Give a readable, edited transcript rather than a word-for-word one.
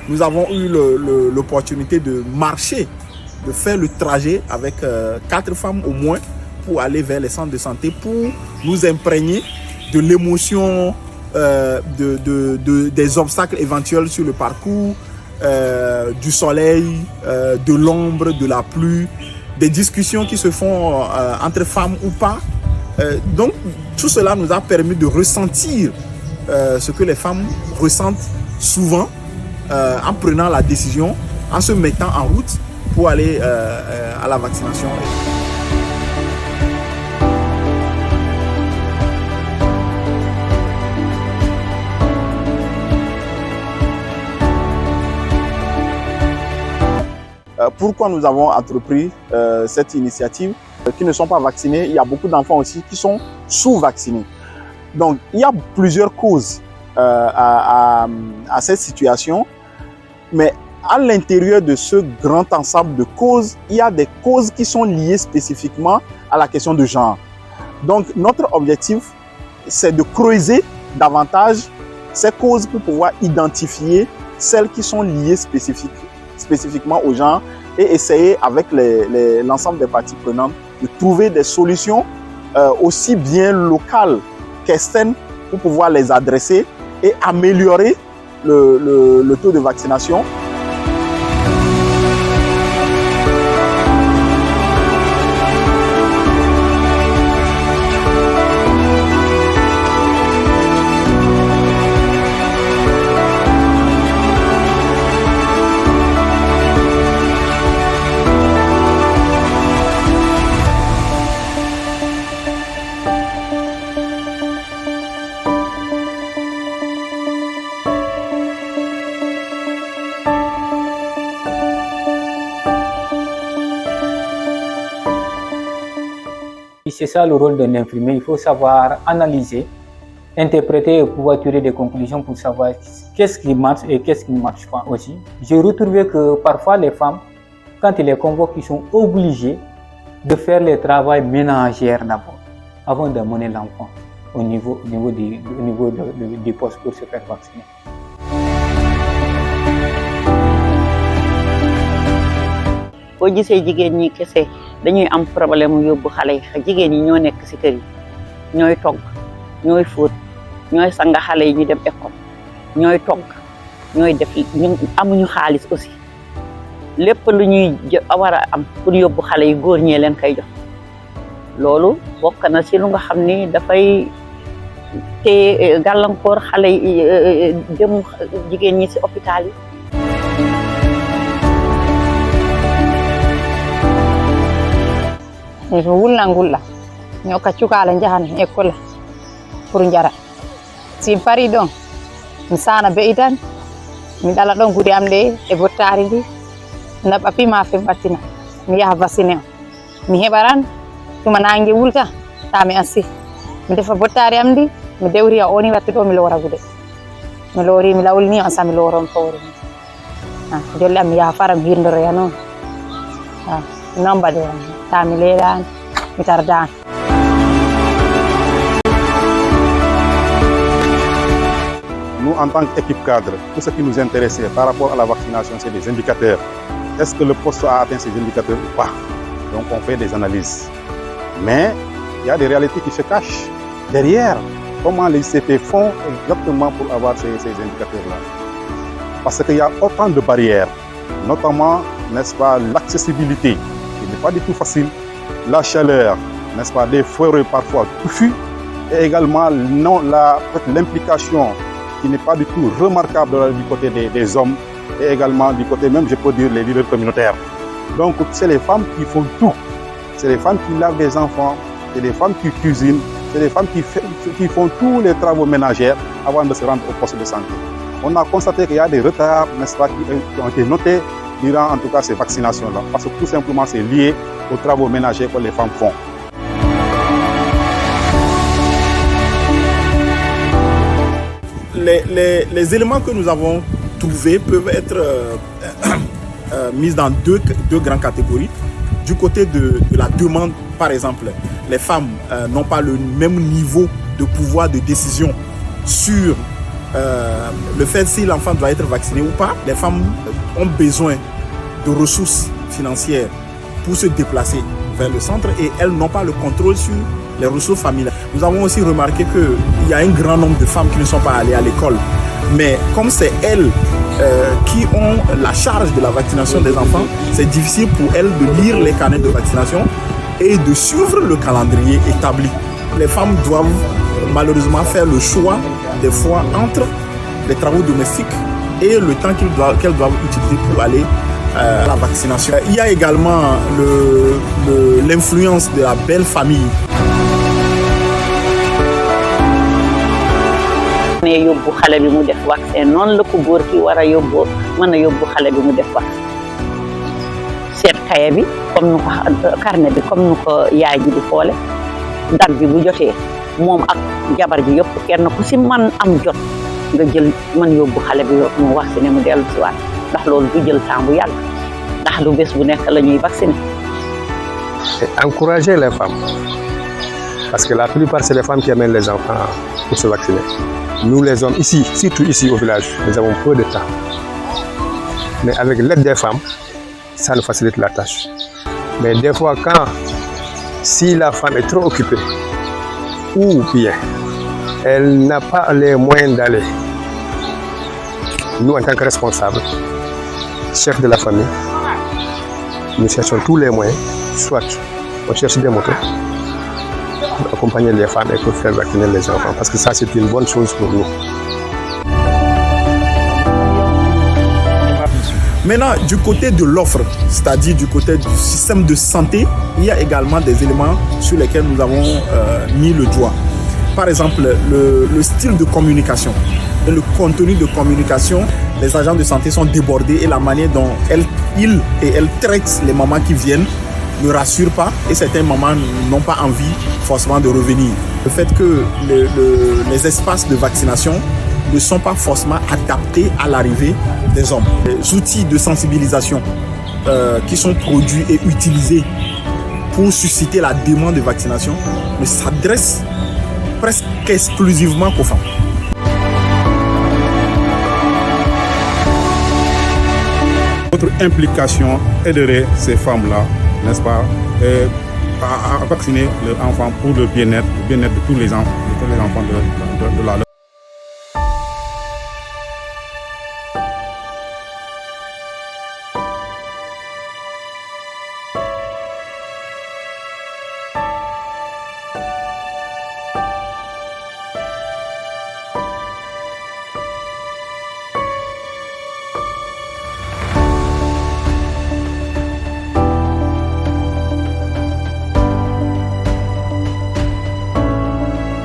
nous avons eu l'opportunité de marcher, de faire le trajet avec 4 femmes au moins pour aller vers les centres de santé, pour nous imprégner de l'émotion, des obstacles éventuels sur le parcours, du soleil, de l'ombre, de la pluie, des discussions qui se font entre femmes ou pas. Donc tout cela nous a permis de ressentir ce que les femmes ressentent souvent en prenant la décision, en se mettant en route pour aller à la vaccination. Pourquoi nous avons entrepris cette initiative? Qui ne sont pas vaccinés, il y a beaucoup d'enfants aussi qui sont sous-vaccinés. Donc, il y a plusieurs causes à cette situation, mais à l'intérieur de ce grand ensemble de causes, il y a des causes qui sont liées spécifiquement à la question de genre. Donc, notre objectif, c'est de creuser davantage ces causes pour pouvoir identifier celles qui sont liées spécifiquement au genre et essayer avec l'ensemble des parties prenantes de trouver des solutions aussi bien locales qu'externes pour pouvoir les adresser et améliorer le taux de vaccination. C'est ça le rôle d'un infirmier, il faut savoir analyser, interpréter et pouvoir tirer des conclusions pour savoir qu'est-ce qui marche et qu'est-ce qui ne marche pas aussi. J'ai retrouvé que parfois les femmes, quand ils les convoquent, ils sont obligés de faire le travail ménagère d'abord, avant d'amener l'enfant au niveau du poste pour se faire vacciner. boo gisee jigéen ñi kese dañuy am problème mu yóbbu xale yi jigéen ñi ñoo nekk ci kër yi ñooy togg ñooy fóot ñooy sanga xale yi ñu dem école ñooy togg ñooy def ñu amuñu xaalis aussi lépp lu ñuy war a am pour yóbbu xale yi góor ñee leen koy jox loolu bokk na ci lu nga xam ni dafay te gàllankoor xale yi dem jigéen ñi ci hôpital yi. wulla ngulla mi hokka cukaala njahan école pour njara si pari ɗon mi sana be'i tan mi ɗala ɗon gude am ɗe e bottari ndi naɓa pima feɓɓattina mi yaha vaccine o mi heɓaran tuma nangue wulta ta mi ansi mi defa bottari am ndi mi dewri a oni wattu ɗo mi loora gude mi loori mi lawlini on sa mi looron fawre jolle am mi yaha fara mi hirdoroya noon non mbaɗi ta mi leelani mi tardani. Nous, en tant qu'équipe cadre, tout ce qui nous intéressait par rapport à la vaccination, c'est des indicateurs. Est-ce que le poste a atteint ces indicateurs ou pas? Donc on fait des analyses. Mais il y a des réalités qui se cachent derrière. Comment les ICP font exactement pour avoir ces indicateurs-là? Parce qu'il y a autant de barrières, notamment, n'est-ce pas, l'accessibilité, qui n'est pas du tout facile, la chaleur, n'est-ce pas, des forêts parfois touffues, et également l'implication qui n'est pas du tout remarquable du côté des hommes, et également du côté même, je peux dire, les leaders communautaires. Donc, c'est les femmes qui font tout. C'est les femmes qui lavent des enfants, c'est les femmes qui cuisinent, c'est les femmes qui font tous les travaux ménagers avant de se rendre au poste de santé. On a constaté qu'il y a des retards, n'est-ce pas, qui ont été notés durant en tout cas ces vaccinations-là, parce que tout simplement c'est lié aux travaux ménagers que les femmes font. Les éléments que nous avons trouvés peuvent être mis dans deux grandes catégories. Du côté de la demande, par exemple, les femmes n'ont pas le même niveau de pouvoir de décision sur le fait si l'enfant doit être vacciné ou pas, les femmes ont besoin de ressources financières pour se déplacer vers le centre et elles n'ont pas le contrôle sur les ressources familiales. Nous avons aussi remarqué qu'il y a un grand nombre de femmes qui ne sont pas allées à l'école. Mais comme c'est elles qui ont la charge de la vaccination des enfants, c'est difficile pour elles de lire les carnets de vaccination et de suivre le calendrier établi. Les femmes doivent malheureusement faire le choix des fois entre les travaux domestiques et le temps qu'elles doivent utiliser pour aller à la vaccination. Il y a également l'influence de la belle famille. ne yóbbu xale bi mu def vaccin noonu la ko góor ki war a yóbboo mën a yóbbu xale bi mu def vaccin seet kaye bi comme nu ko carnet bi comme nu ko yaay ji di xoole date bi bu jotee moom ak jabar ji yëpp kenn ku si man am jot nga jël mën yóbbu xale bi mu vacciné mu dellu si waat ndax loolu du jël temps bu yàgg ndax du bés bu nekk la ñuy vacciné. Encourager les femmes parce que la plupart c'est les femmes qui amènent les enfants pour se vacciner. Nous les hommes ici, surtout ici au village, nous avons peu de temps. Mais avec l'aide des femmes, ça nous facilite la tâche. Mais des fois, si la femme est trop occupée, ou bien elle n'a pas les moyens d'aller, nous en tant que responsables, chefs de la famille, nous cherchons tous les moyens, soit on cherche des motos, pour accompagner les femmes et pour faire vacciner les enfants, parce que ça c'est une bonne chose pour nous. Maintenant, du côté de l'offre, c'est-à-dire du côté du système de santé, il y a également des éléments sur lesquels nous avons mis le doigt. Par exemple, le style de communication et le contenu de communication, les agents de santé sont débordés et la manière dont ils traitent les mamans qui viennent ne rassure pas et certains mamans n'ont pas envie forcément de revenir. Le fait que les espaces de vaccination ne sont pas forcément adaptés à l'arrivée des hommes. Les outils de sensibilisation qui sont produits et utilisés pour susciter la demande de vaccination ne s'adressent presque exclusivement aux femmes. Notre implication aiderait ces femmes-là, n'est-ce pas, à vacciner leurs enfants pour le bien-être de tous les enfants de la